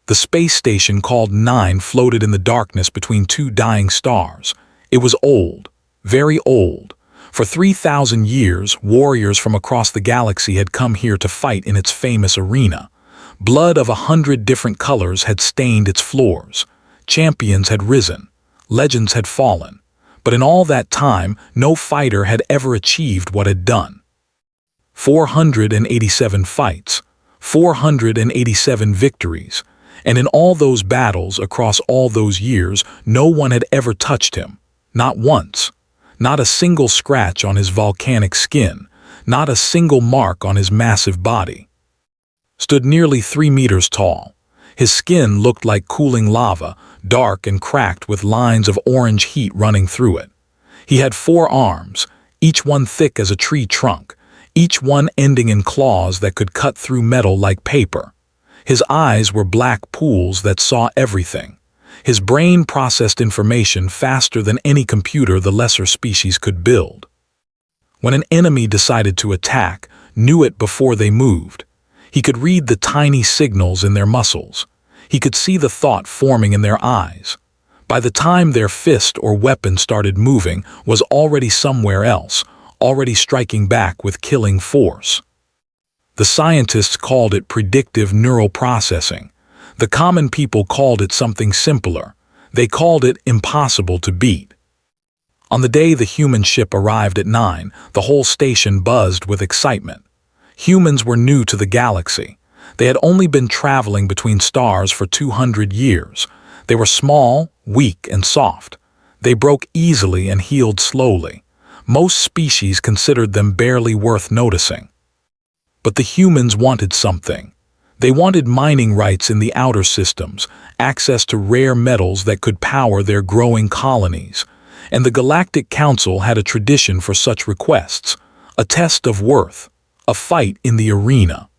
The space station called 9 floated in the darkness between two dying stars. It was old, very old. For 3,000 years, warriors from across the galaxy had come here to fight in its famous arena. Blood of 100 different colors had stained its floors. Champions had risen. Legends had fallen. But in all that time, no fighter had ever achieved what had done. 487 fights, 487 victories, and in all those battles across all those years, no one had ever touched him. Not once. Not a single scratch on his volcanic skin, not a single mark on his massive body. Stood nearly 3 meters tall. His skin looked like cooling lava, dark and cracked with lines of orange heat running through it. He had 4 arms, each one thick as a tree trunk, each one ending in claws that could cut through metal like paper. His eyes were black pools that saw everything. His brain processed information faster than any computer the lesser species could build. When an enemy decided to attack, knew it before they moved. He could read the tiny signals in their muscles. He could see the thought forming in their eyes. By the time their fist or weapon started moving, was already somewhere else, already striking back with killing force. The scientists called it predictive neural processing. The common people called it something simpler. They called it impossible to beat. On the day the human ship arrived at 9, the whole station buzzed with excitement. Humans were new to the galaxy. They had only been traveling between stars for 200 years. They were small, weak, and soft. They broke easily and healed slowly. Most species considered them barely worth noticing. But the humans wanted something. They wanted mining rights in the outer systems, access to rare metals that could power their growing colonies. And the Galactic Council had a tradition for such requests, a test of worth, a fight in the arena.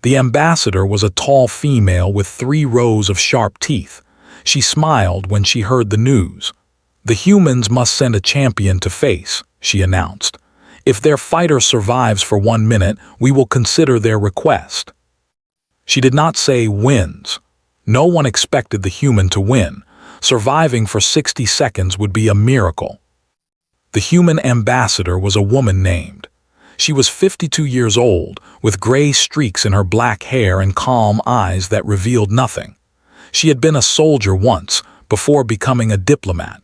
The ambassador was a tall female with 3 rows of sharp teeth. She smiled when she heard the news. The humans must send a champion to face, she announced. If their fighter survives for 1 minute, we will consider their request. She did not say wins. No one expected the human to win. Surviving for 60 seconds would be a miracle. The human ambassador was a woman named. She was 52 years old, with gray streaks in her black hair and calm eyes that revealed nothing. She had been a soldier once, before becoming a diplomat.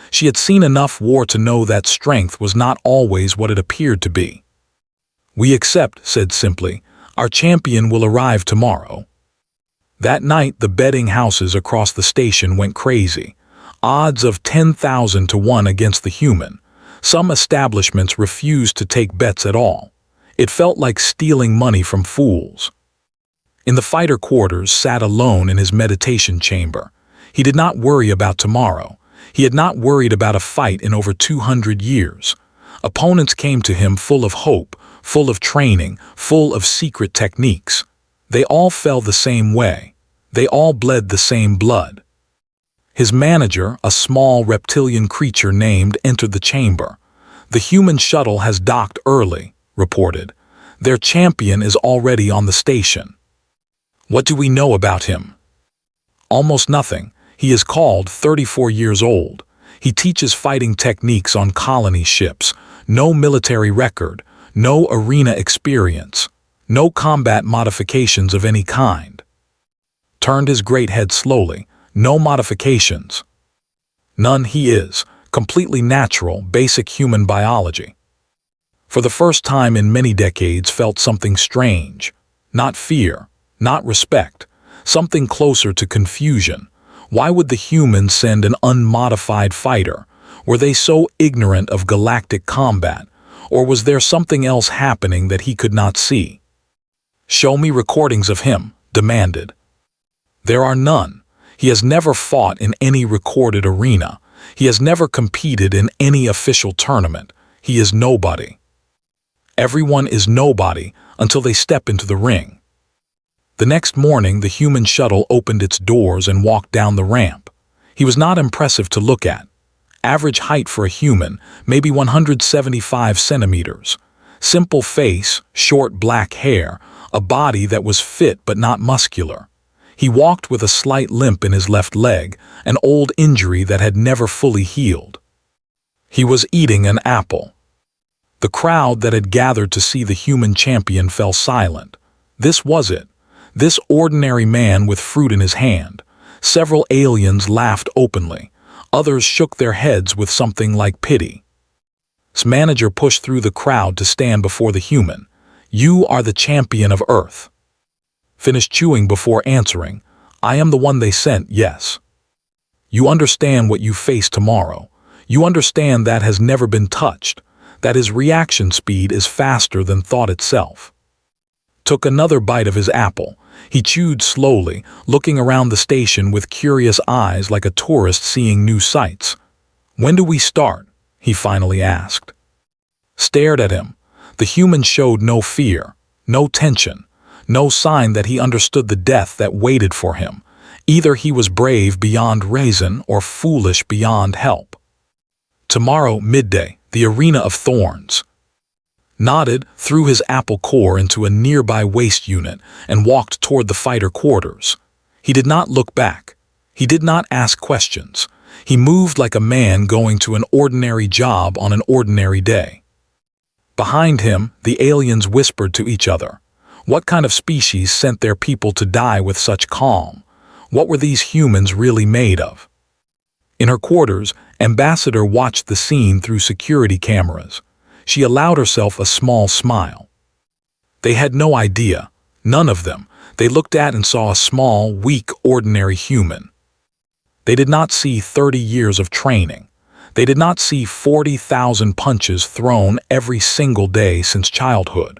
She had seen enough war to know that strength was not always what it appeared to be. "We accept," said simply. "Our champion will arrive tomorrow." That night, the betting houses across the station went crazy. Odds of 10,000 to 1 against the human. Some establishments refused to take bets at all. It felt like stealing money from fools. In the fighter quarters sat alone in his meditation chamber. He did not worry about tomorrow. He had not worried about a fight in over 200 years. Opponents came to him full of hope, full of training, full of secret techniques. They all fell the same way. They all bled the same blood. His manager, a small reptilian creature named, entered the chamber. "The human shuttle has docked early," reported. "Their champion is already on the station." "What do we know about him?" "Almost nothing. He is called 34 years old. He teaches fighting techniques on colony ships. No military record. No arena experience. No combat modifications of any kind." Turned his great head slowly. "No modifications." "None. He is. Completely natural, basic human biology." For the first time in many decades felt something strange. Not fear, not respect. Something closer to confusion. Why would the humans send an unmodified fighter? Were they so ignorant of galactic combat? Or was there something else happening that he could not see? "Show me recordings of him," demanded. "There are none. He has never fought in any recorded arena. He has never competed in any official tournament. He is nobody." Everyone is nobody until they step into the ring. The next morning, the human shuttle opened its doors and walked down the ramp. He was not impressive to look at. Average height for a human, maybe 175 centimeters. Simple face, short black hair, a body that was fit but not muscular. He walked with a slight limp in his left leg, an old injury that had never fully healed. He was eating an apple. The crowd that had gathered to see the human champion fell silent. This was it. This ordinary man with fruit in his hand. Several aliens laughed openly. Others shook their heads with something like pity. His manager pushed through the crowd to stand before the human. "You are the champion of Earth." Finished chewing before answering, "I am the one they sent, yes." "You understand what you face tomorrow. You understand that has never been touched, that his reaction speed is faster than thought itself." Took another bite of his apple. He chewed slowly, looking around the station with curious eyes like a tourist seeing new sights. "When do we start?" he finally asked. Stared at him. The human showed no fear, no tension, no sign that he understood the death that waited for him. Either he was brave beyond reason or foolish beyond help. "Tomorrow, midday, the Arena of Thorns." Nodded, threw his apple core into a nearby waste unit, and walked toward the fighter quarters. He did not look back. He did not ask questions. He moved like a man going to an ordinary job on an ordinary day. Behind him, the aliens whispered to each other. What kind of species sent their people to die with such calm? What were these humans really made of? In her quarters, Ambassador watched the scene through security cameras. She allowed herself a small smile. They had no idea, none of them. They looked at and saw a small, weak, ordinary human. They did not see 30 years of training. They did not see 40,000 punches thrown every single day since childhood.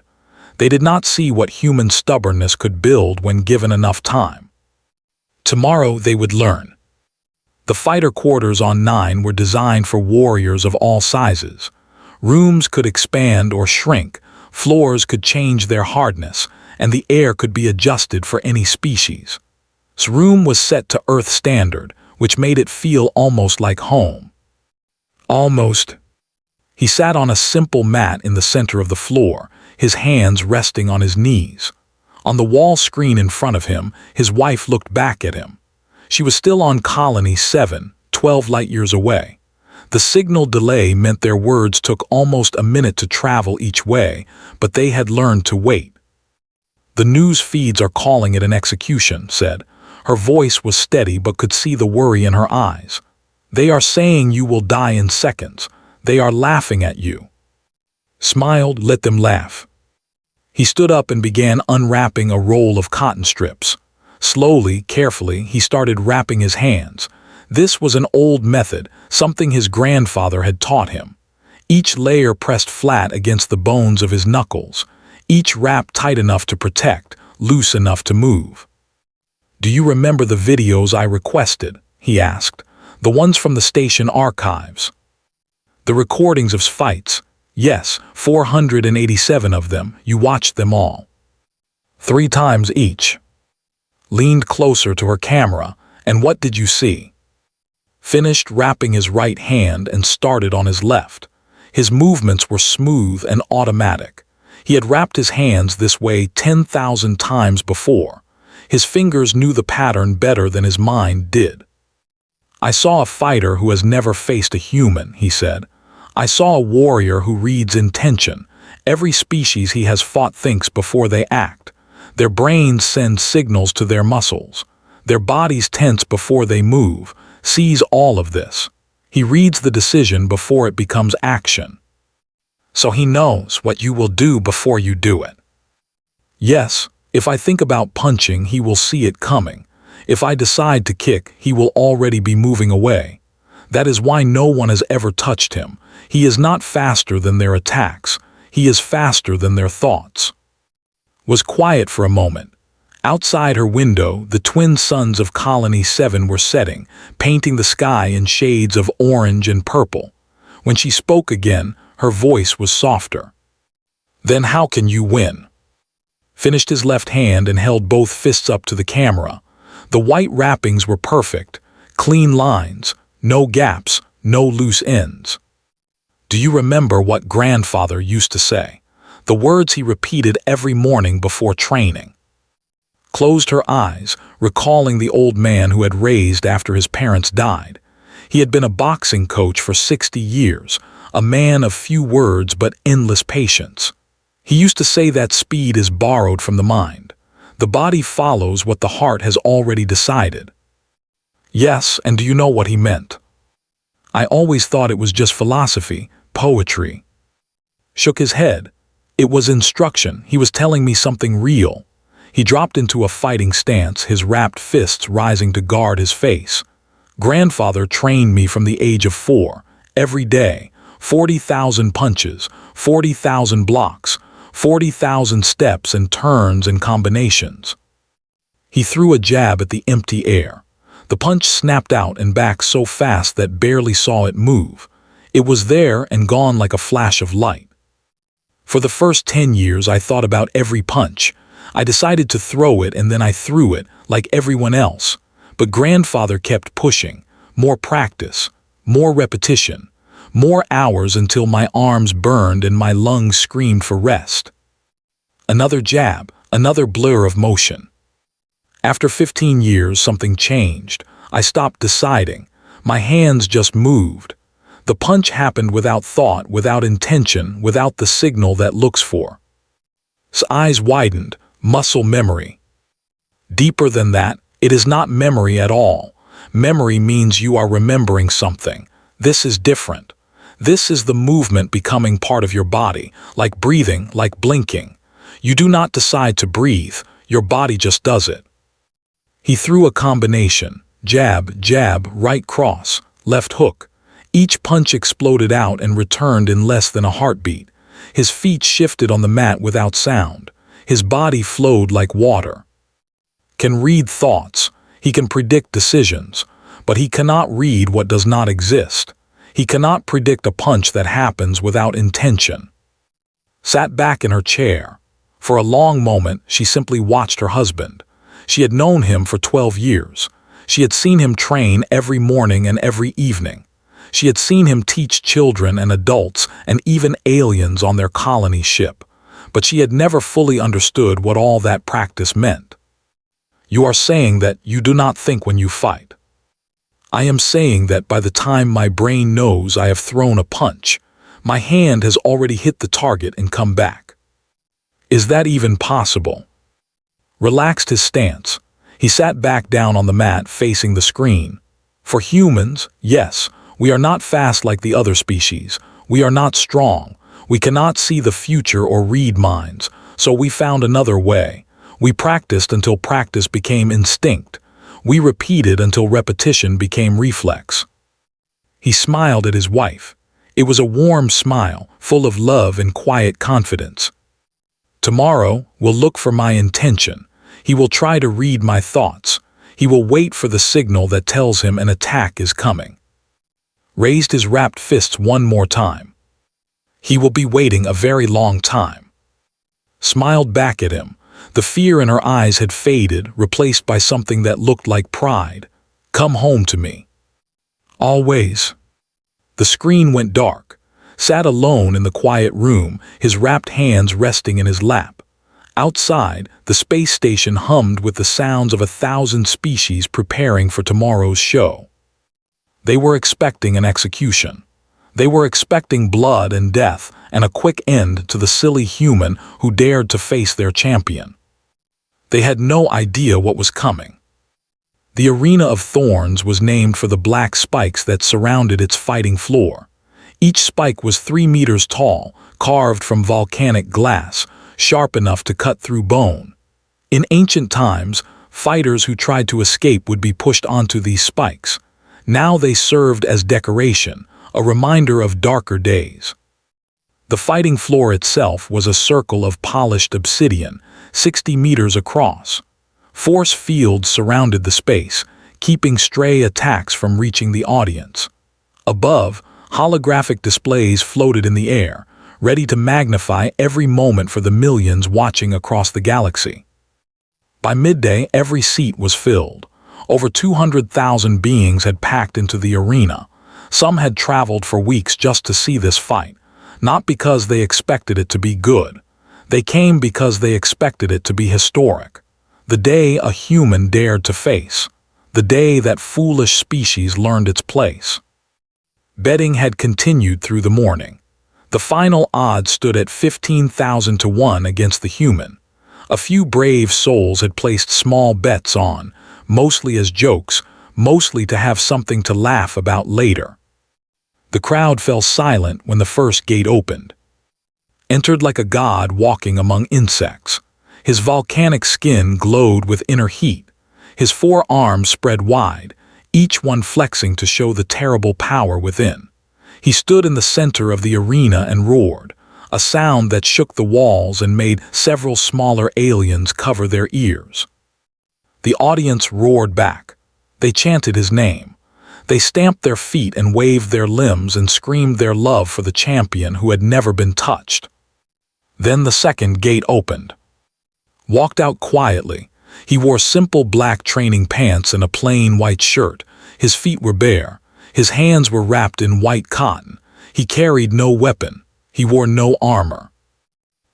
They did not see what human stubbornness could build when given enough time. Tomorrow they would learn. The fighter quarters on 9 were designed for warriors of all sizes. Rooms could expand or shrink, floors could change their hardness, and the air could be adjusted for any species. This room was set to Earth standard, which made it feel almost like home. Almost. He sat on a simple mat in the center of the floor, his hands resting on his knees. On the wall screen in front of him, his wife looked back at him. She was still on Colony 7, 12 light-years away. The signal delay meant their words took almost a minute to travel each way, but they had learned to wait. "The news feeds are calling it an execution," said. Her voice was steady but could see the worry in her eyes. "They are saying you will die in seconds. They are laughing at you." Smiled, let them laugh. He stood up and began unwrapping a roll of cotton strips. Slowly, carefully, he started wrapping his hands. This was an old method, something his grandfather had taught him. Each layer pressed flat against the bones of his knuckles, each wrap tight enough to protect, loose enough to move. "Do you remember the videos I requested?" he asked. "The ones from the station archives." "The recordings of fights. Yes, 487 of them. You watched them all. 3 times each." Leaned closer to her camera. "And what did you see?" Finished wrapping his right hand and started on his left. His movements were smooth and automatic. He had wrapped his hands this way 10,000 times before. His fingers knew the pattern better than his mind did. "I saw a fighter who has never faced a human," he said. "I saw a warrior who reads intention. Every species he has fought thinks before they act. Their brains send signals to their muscles. Their bodies tense before they move, sees all of this. He reads the decision before it becomes action. So he knows what you will do before you do it. Yes, if I think about punching, he will see it coming. If I decide to kick, he will already be moving away. That is why no one has ever touched him. He is not faster than their attacks. He is faster than their thoughts." Was quiet for a moment. Outside her window, the twin suns of Colony 7 were setting, painting the sky in shades of orange and purple. When she spoke again, her voice was softer. "Then how can you win?" Finished his left hand and held both fists up to the camera. The white wrappings were perfect, clean lines, no gaps, no loose ends. "Do you remember what grandfather used to say? The words he repeated every morning before training. closed her eyes, recalling the old man who had raised after his parents died. He had been a boxing coach for 60 years, a man of few words but endless patience. He used to say that speed is borrowed from the mind. The body follows what the heart has already decided. Yes, and do you know what he meant? I always thought it was just philosophy, poetry. Shook his head. It was instruction. He was telling me something real. He dropped into a fighting stance, his wrapped fists rising to guard his face. Grandfather trained me from the age of 4, every day, 40,000 punches, 40,000 blocks, 40,000 steps and turns and combinations. He threw a jab at the empty air. The punch snapped out and back so fast that barely saw it move. It was there and gone like a flash of light. For the first 10 years, I thought about every punch. I decided to throw it and then I threw it, like everyone else. But grandfather kept pushing. More practice, more repetition, more hours until my arms burned and my lungs screamed for rest. Another jab, another blur of motion. After 15 years, something changed. I stopped deciding. My hands just moved. The punch happened without thought, without intention, without the signal that looks for. His eyes widened, muscle memory. Deeper than that, it is not memory at all. Memory means you are remembering something. This is different. This is the movement becoming part of your body, like breathing, like blinking. You do not decide to breathe, your body just does it. He threw a combination, jab, jab, right cross, left hook. Each punch exploded out and returned in less than a heartbeat. His feet shifted on the mat without sound. His body flowed like water. Can read thoughts. He can predict decisions. But he cannot read what does not exist. He cannot predict a punch that happens without intention. Sat back in her chair. For a long moment, she simply watched her husband. She had known him for 12 years. She had seen him train every morning and every evening. She had seen him teach children and adults and even aliens on their colony ship. But she had never fully understood what all that practice meant. You are saying that you do not think when you fight. I am saying that by the time my brain knows I have thrown a punch, my hand has already hit the target and come back. Is that even possible? Relaxed his stance. He sat back down on the mat facing the screen. For humans, yes, we are not fast like the other species. We are not strong. We cannot see the future or read minds, so we found another way. We practiced until practice became instinct. We repeated until repetition became reflex. He smiled at his wife. It was a warm smile, full of love and quiet confidence. Tomorrow will look for my intention. He will try to read my thoughts. He will wait for the signal that tells him an attack is coming. Raised his wrapped fists one more time. He will be waiting a very long time. Smiled back at him. The fear in her eyes had faded, replaced by something that looked like pride. Come home to me. Always. The screen went dark. Sat alone in the quiet room, his wrapped hands resting in his lap. Outside, the space station hummed with the sounds of 1,000 species preparing for tomorrow's show. They were expecting an execution. They were expecting blood and death and a quick end to the silly human who dared to face their champion. They had no idea what was coming. The arena of thorns was named for the black spikes that surrounded its fighting floor. Each spike was 3 meters tall, carved from volcanic glass, sharp enough to cut through bone. In ancient times, fighters who tried to escape would be pushed onto these spikes. Now they served as decoration, a reminder of darker days. The fighting floor itself was a circle of polished obsidian, 60 meters across. Force fields surrounded the space, keeping stray attacks from reaching the audience. Above, holographic displays floated in the air, ready to magnify every moment for the millions watching across the galaxy. By midday, every seat was filled. Over 200,000 beings had packed into the arena. Some had traveled for weeks just to see this fight, not because they expected it to be good. They came because they expected it to be historic. The day a human dared to face. The day that foolish species learned its place. Betting had continued through the morning. The final odds stood at 15,000 to 1 against the human. A few brave souls had placed small bets on, mostly as jokes, mostly to have something to laugh about later. The crowd fell silent when the first gate opened. Entered like a god walking among insects. His volcanic skin glowed with inner heat. His 4 arms spread wide, each one flexing to show the terrible power within. He stood in the center of the arena and roared, a sound that shook the walls and made several smaller aliens cover their ears. The audience roared back. They chanted his name. They stamped their feet and waved their limbs and screamed their love for the champion who had never been touched. Then the second gate opened. Walked out quietly. He wore simple black training pants and a plain white shirt. His feet were bare. His hands were wrapped in white cotton. He carried no weapon. He wore no armor.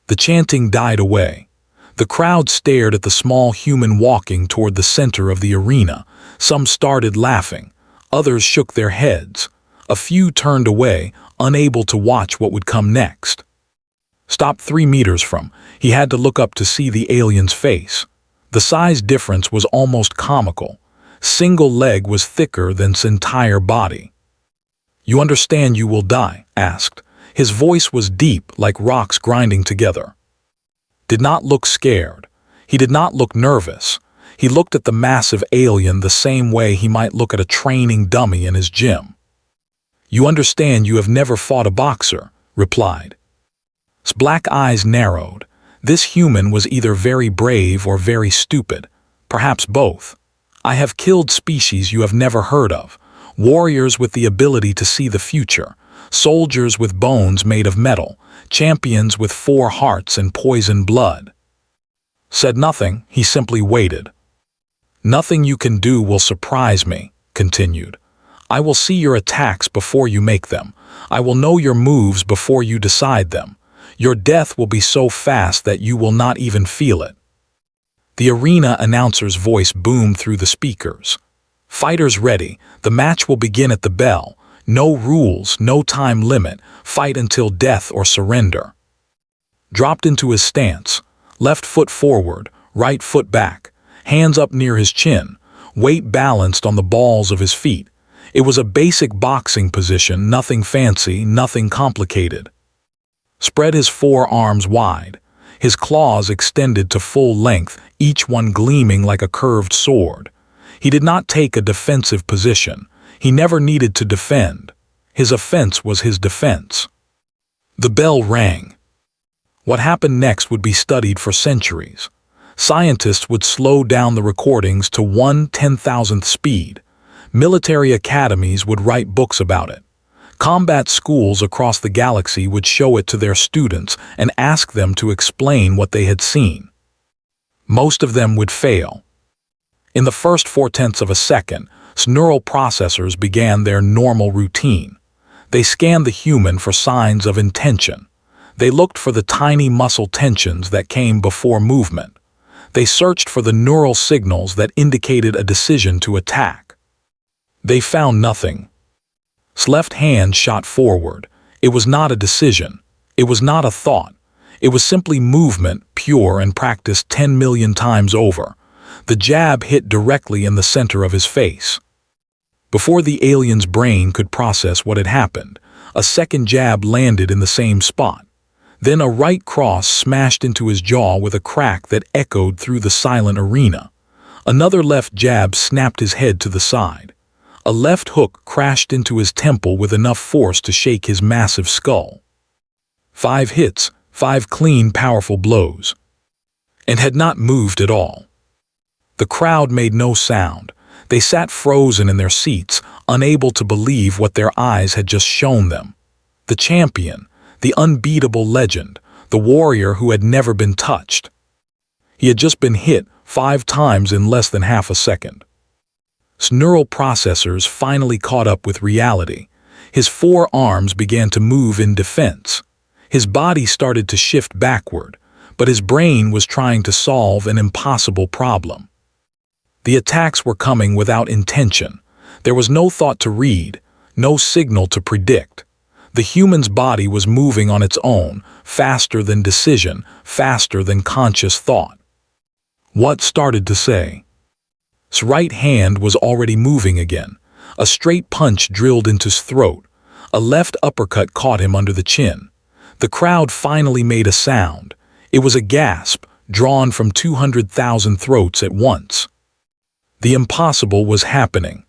The chanting died away. The crowd stared at the small human walking toward the center of the arena. Some started laughing. Others shook their heads. A few turned away, unable to watch what would come next. Stopped 3 meters from, he had to look up to see the alien's face. The size difference was almost comical. Single leg was thicker than his entire body. "You understand you will die?" asked. His voice was deep like rocks grinding together. Did not look scared. He did not look nervous. He looked at the massive alien the same way he might look at a training dummy in his gym. "You understand you have never fought a boxer," replied. His black eyes narrowed. This human was either very brave or very stupid, perhaps both. "I have killed species you have never heard of, warriors with the ability to see the future, soldiers with bones made of metal, champions with 4 hearts and poisoned blood." Said nothing, he simply waited. "Nothing you can do will surprise me," continued. "I will see your attacks before you make them. I will know your moves before you decide them. Your death will be so fast that you will not even feel it." The arena announcer's voice boomed through the speakers. "Fighters ready. The match will begin at the bell. No rules, no time limit. Fight until death or surrender." Dropped into his stance. Left foot forward, right foot back. Hands up near his chin. Weight balanced on the balls of his feet. It was a basic boxing position, nothing fancy, nothing complicated. Spread his 4 arms wide. His claws extended to full length, each one gleaming like a curved sword. He did not take a defensive position. He never needed to defend. His offense was his defense. The bell rang. What happened next would be studied for centuries. Scientists would slow down the recordings to 1/10,000th speed. Military academies would write books about it. Combat schools across the galaxy would show it to their students and ask them to explain what they had seen. Most of them would fail. In the first 4/10 of a second, neural processors began their normal routine. They scanned the human for signs of intention. They looked for the tiny muscle tensions that came before movement. They searched for the neural signals that indicated a decision to attack. They found nothing. His left hand shot forward. It was not a decision. It was not a thought. It was simply movement, pure and practiced 10 million times over. The jab hit directly in the center of his face. Before the alien's brain could process what had happened, a second jab landed in the same spot. Then a right cross smashed into his jaw with a crack that echoed through the silent arena. Another left jab snapped his head to the side. A left hook crashed into his temple with enough force to shake his massive skull. 5 hits, 5 clean, powerful blows. And had not moved at all. The crowd made no sound. They sat frozen in their seats, unable to believe what their eyes had just shown them. The champion, the unbeatable legend, the warrior who had never been touched. He had just been hit 5 times in less than half a second. His neural processors finally caught up with reality. His 4 arms began to move in defense. His body started to shift backward, but his brain was trying to solve an impossible problem. The attacks were coming without intention. There was no thought to read, no signal to predict. The human's body was moving on its own, faster than decision, faster than conscious thought. What started to say? His right hand was already moving again. A straight punch drilled into his throat. A left uppercut caught him under the chin. The crowd finally made a sound. It was a gasp, drawn from 200,000 throats at once. The impossible was happening.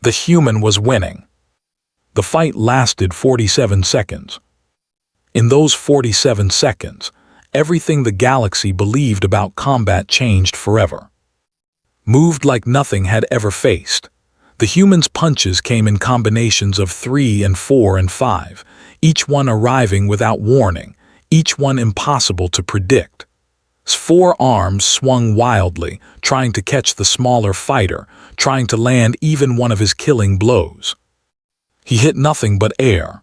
The human was winning. The fight lasted 47 seconds. In those 47 seconds, everything the galaxy believed about combat changed forever. Moved like nothing had ever faced. The human's punches came in combinations of 3 and 4 and 5, each one arriving without warning, each one impossible to predict. His 4 arms swung wildly, trying to catch the smaller fighter, trying to land even one of his killing blows. He hit nothing but air.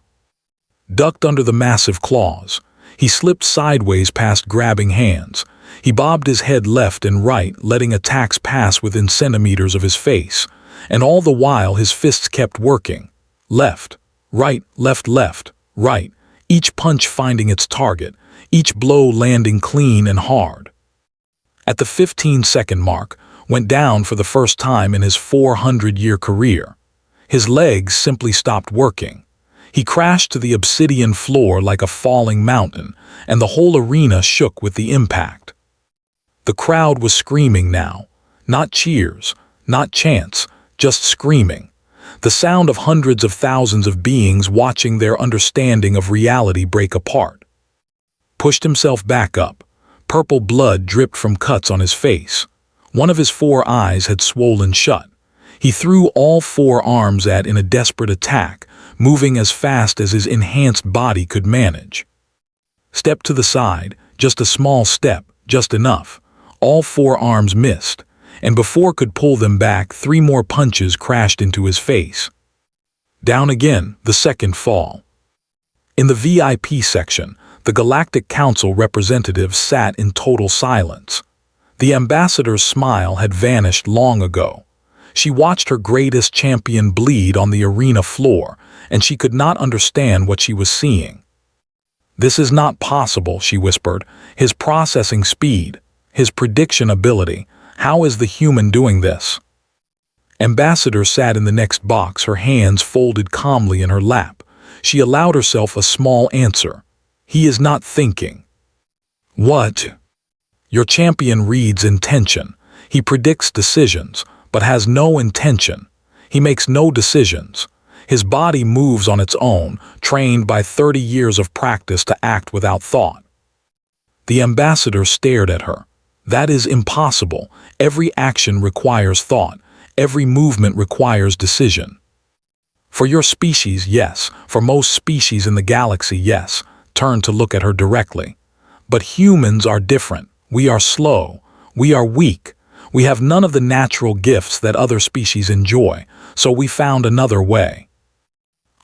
Ducked under the massive claws. He slipped sideways past grabbing hands. He bobbed his head left and right, letting attacks pass within centimeters of his face. And all the while his fists kept working. Left, right, left, right, each punch finding its target, each blow landing clean and hard. At the 15-second mark, went down for the first time in his 400-year career. His legs simply stopped working. He crashed to the obsidian floor like a falling mountain, and the whole arena shook with the impact. The crowd was screaming now. Not cheers, not chants, just screaming. The sound of hundreds of thousands of beings watching their understanding of reality break apart. Pushed himself back up. Purple blood dripped from cuts on his face. One of his 4 eyes had swollen shut. He threw all 4 arms in a desperate attack, moving as fast as his enhanced body could manage. Step to the side, just a small step, just enough. All 4 arms missed, and before could pull them back, 3 more punches crashed into his face. Down again, the second fall. In the VIP section, the Galactic Council representatives sat in total silence. The ambassador's smile had vanished long ago. She watched her greatest champion bleed on the arena floor, and she could not understand what she was seeing. "This is not possible," she whispered. "His processing speed, his prediction ability, how is the human doing this?" Ambassador sat in the next box, her hands folded calmly in her lap. She allowed herself a small answer. "He is not thinking." "What?" "Your champion reads intention. He predicts decisions, but has no intention. He makes no decisions. His body moves on its own, trained by 30 years of practice to act without thought." The ambassador stared at her. "That is impossible. Every action requires thought. Every movement requires decision." "For your species, yes. For most species in the galaxy, yes." Turned to look at her directly. "But humans are different. We are slow. We are weak. We have none of the natural gifts that other species enjoy, so we found another way."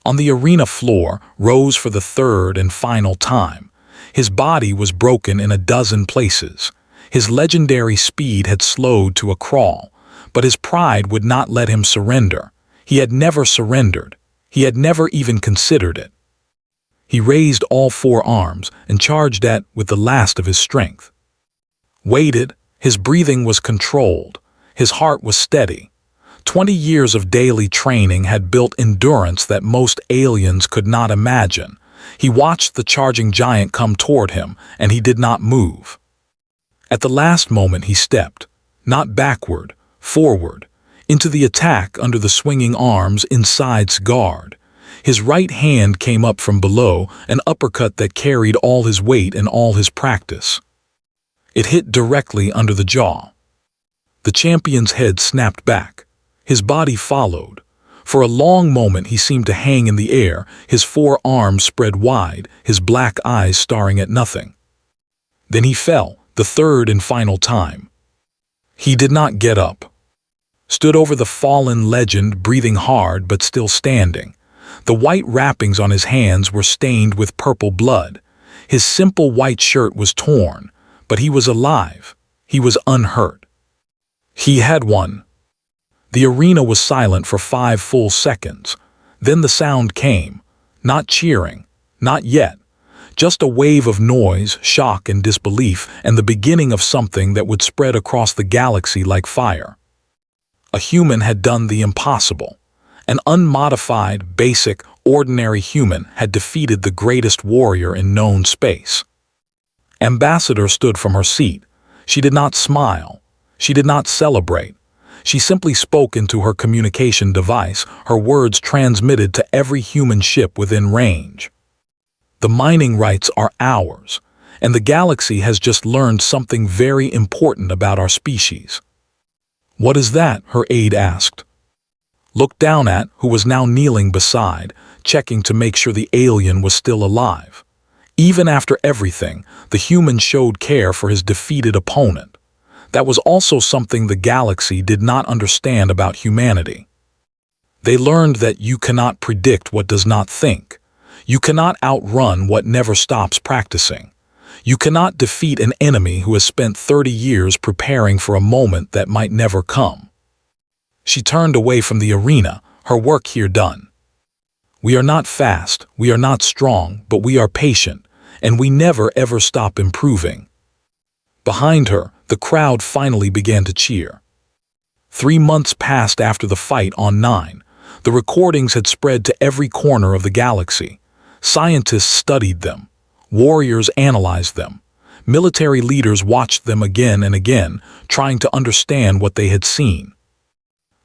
On the arena floor, rose for the 3rd and final time. His body was broken in a dozen places. His legendary speed had slowed to a crawl, but his pride would not let him surrender. He had never surrendered. He had never even considered it. He raised all 4 arms and charged with the last of his strength. Waited. His breathing was controlled. His heart was steady. 20 years of daily training had built endurance that most aliens could not imagine. He watched the charging giant come toward him, and he did not move. At the last moment he stepped, not backward, forward, into the attack under the swinging arms inside's guard. His right hand came up from below, an uppercut that carried all his weight and all his practice. It hit directly under the jaw. The champion's head snapped back. His body followed. For a long moment he seemed to hang in the air, his 4 arms spread wide, his black eyes staring at nothing. Then he fell, the 3rd and final time. He did not get up. Stood over the fallen legend, breathing hard but still standing. The white wrappings on his hands were stained with purple blood. His simple white shirt was torn, but he was alive. He was unhurt. He had won. The arena was silent for 5 full seconds. Then the sound came. Not cheering. Not yet. Just a wave of noise, shock, and disbelief, and the beginning of something that would spread across the galaxy like fire. A human had done the impossible. An unmodified, basic, ordinary human had defeated the greatest warrior in known space. Ambassador stood from her seat. She did not smile. She did not celebrate. She simply spoke into her communication device, her words transmitted to every human ship within range. The mining rights are ours, and the galaxy has just learned something very important about our species. What is that? Her aide asked. Looked down at who was now kneeling beside, checking to make sure the alien was still alive. Even after everything, the human showed care for his defeated opponent. That was also something the galaxy did not understand about humanity. They learned that you cannot predict what does not think. You cannot outrun what never stops practicing. You cannot defeat an enemy who has spent 30 years preparing for a moment that might never come. She turned away from the arena, her work here done. We are not fast, we are not strong, but we are patient, and we never ever stop improving. Behind her, the crowd finally began to cheer. 3 months passed after the fight on 9. The recordings had spread to every corner of the galaxy. Scientists studied them. Warriors analyzed them. Military leaders watched them again and again, trying to understand what they had seen.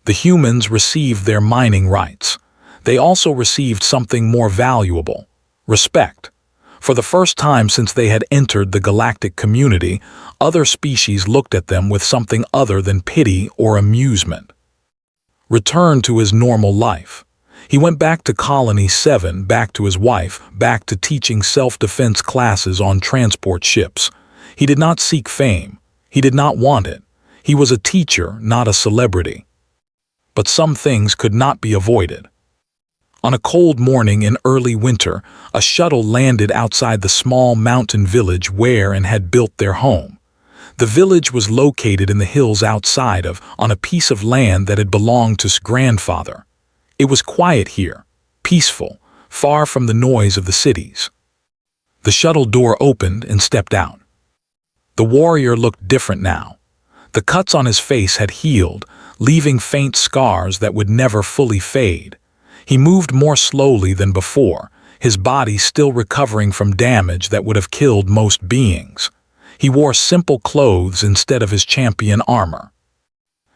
The humans received their mining rights. They also received something more valuable: respect. For the first time since they had entered the galactic community, other species looked at them with something other than pity or amusement. Returned to his normal life. He went back to Colony 7, back to his wife, back to teaching self-defense classes on transport ships. He did not seek fame. He did not want it. He was a teacher, not a celebrity. But some things could not be avoided. On a cold morning in early winter, a shuttle landed outside the small mountain village where and had built their home. The village was located in the hills outside on a piece of land that had belonged to his grandfather. It was quiet here, peaceful, far from the noise of the cities. The shuttle door opened and stepped out. The warrior looked different now. The cuts on his face had healed, leaving faint scars that would never fully fade. He moved more slowly than before, his body still recovering from damage that would have killed most beings. He wore simple clothes instead of his champion armor.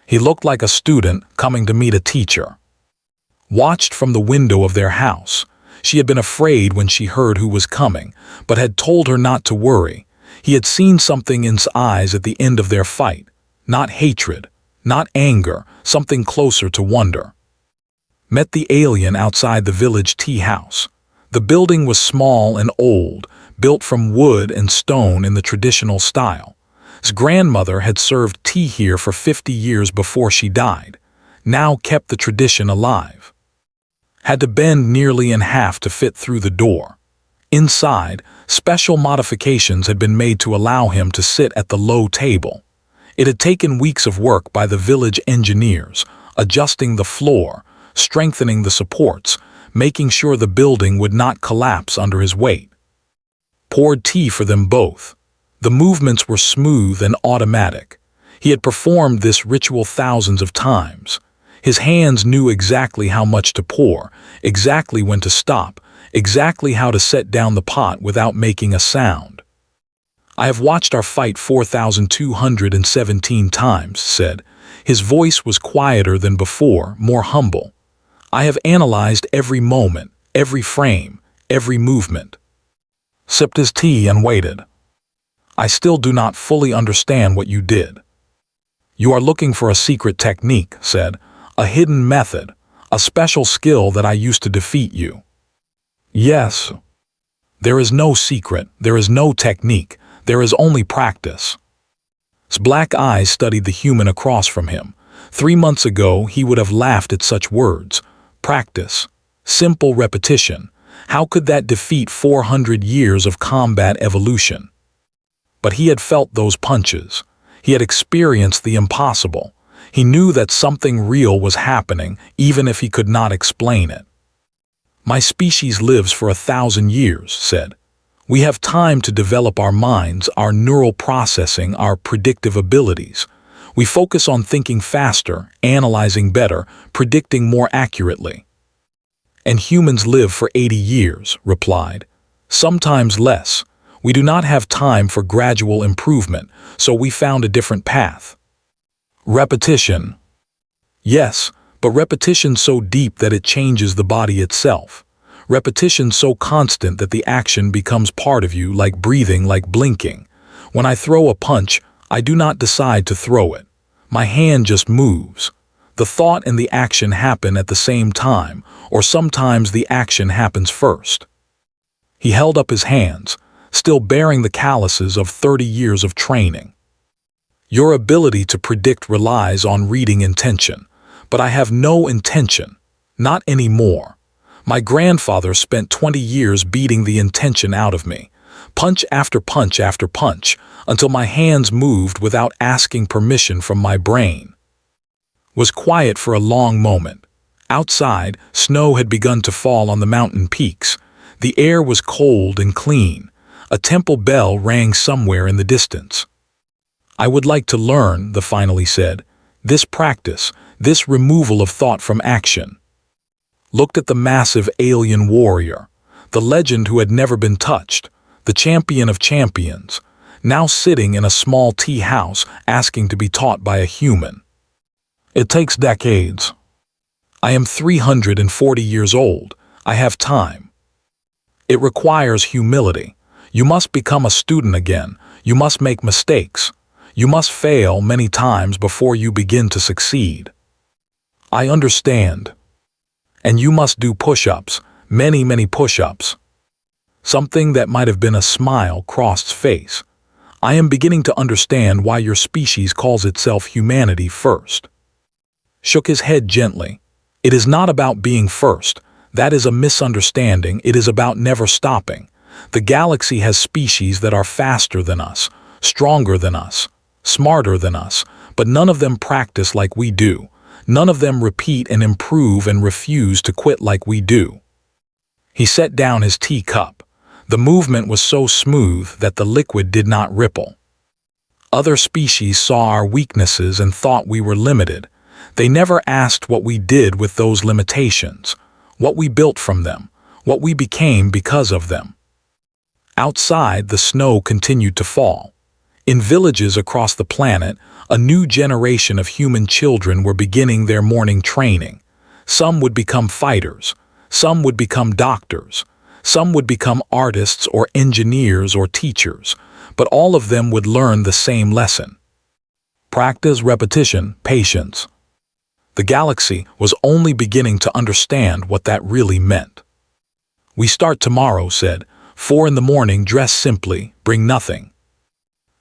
He looked like a student coming to meet a teacher. Watched from the window of their house. She had been afraid when she heard who was coming, but had told her not to worry. He had seen something in his eyes at the end of their fight. Not hatred, not anger, something closer to wonder. Met the alien outside the village tea house. The building was small and old, built from wood and stone in the traditional style. His grandmother had served tea here for 50 years before she died, now kept the tradition alive. Had to bend nearly in half to fit through the door. Inside, special modifications had been made to allow him to sit at the low table. It had taken weeks of work by the village engineers, adjusting the floor, strengthening the supports, making sure the building would not collapse under his weight. Poured tea for them both. The movements were smooth and automatic. He had performed this ritual thousands of times. His hands knew exactly how much to pour, exactly when to stop, exactly how to set down the pot without making a sound. I have watched our fight 4,217 times, said. His voice was quieter than before, more humble. I have analyzed every moment, every frame, every movement. Sipped his tea and waited. I still do not fully understand what you did. You are looking for a secret technique, said. A hidden method, a special skill that I used to defeat you. Yes. There is no secret, there is no technique, there is only practice. His black eyes studied the human across from him. 3 months ago, he would have laughed at such words. Practice. Simple repetition. How could that defeat 400 years of combat evolution? But he had felt those punches. He had experienced the impossible. He knew that something real was happening, even if he could not explain it. My species lives for 1,000 years, said. We have time to develop our minds, our neural processing, our predictive abilities. We focus on thinking faster, analyzing better, predicting more accurately. And humans live for 80 years, replied. Sometimes less. We do not have time for gradual improvement, so we found a different path. Repetition. Yes, but repetition so deep that it changes the body itself. Repetition so constant that the action becomes part of you, like breathing, like blinking. When I throw a punch, I do not decide to throw it. My hand just moves. The thought and the action happen at the same time, or sometimes the action happens first. He held up his hands, still bearing the calluses of 30 years of training. Your ability to predict relies on reading intention, but I have no intention, not anymore. My grandfather spent 20 years beating the intention out of me, punch after punch after punch, until my hands moved without asking permission from my brain. Was quiet for a long moment. Outside, snow had begun to fall on the mountain peaks. The air was cold and clean. A temple bell rang somewhere in the distance. I would like to learn, the finally said, this practice, this removal of thought from action. Looked at the massive alien warrior, the legend who had never been touched, the champion of champions, now sitting in a small tea house asking to be taught by a human. It takes decades. I am 340 years old. I have time. It requires humility. You must become a student again. You must make mistakes. You must fail many times before you begin to succeed. I understand. And you must do push-ups, many, many push-ups. Something that might have been a smile crossed face. I am beginning to understand why your species calls itself humanity first. Shook his head gently. It is not about being first. That is a misunderstanding. It is about never stopping. The galaxy has species that are faster than us, stronger than us, smarter than us, but none of them practice like we do. None of them repeat and improve and refuse to quit like we do. He set down his teacup. The movement was so smooth that the liquid did not ripple. Other species saw our weaknesses and thought we were limited. They never asked what we did with those limitations, what we built from them, what we became because of them. Outside, the snow continued to fall. In villages across the planet, a new generation of human children were beginning their morning training. Some would become fighters, some would become doctors, some would become artists or engineers or teachers, but all of them would learn the same lesson. Practice, repetition, patience. The galaxy was only beginning to understand what that really meant. We start tomorrow, said. 4 in the morning, dress simply, bring nothing.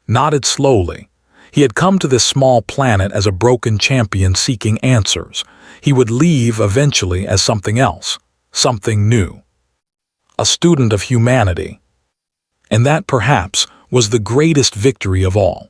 Nodded slowly. He had come to this small planet as a broken champion seeking answers. He would leave eventually as something else, something new. A student of humanity. And that, perhaps, was the greatest victory of all.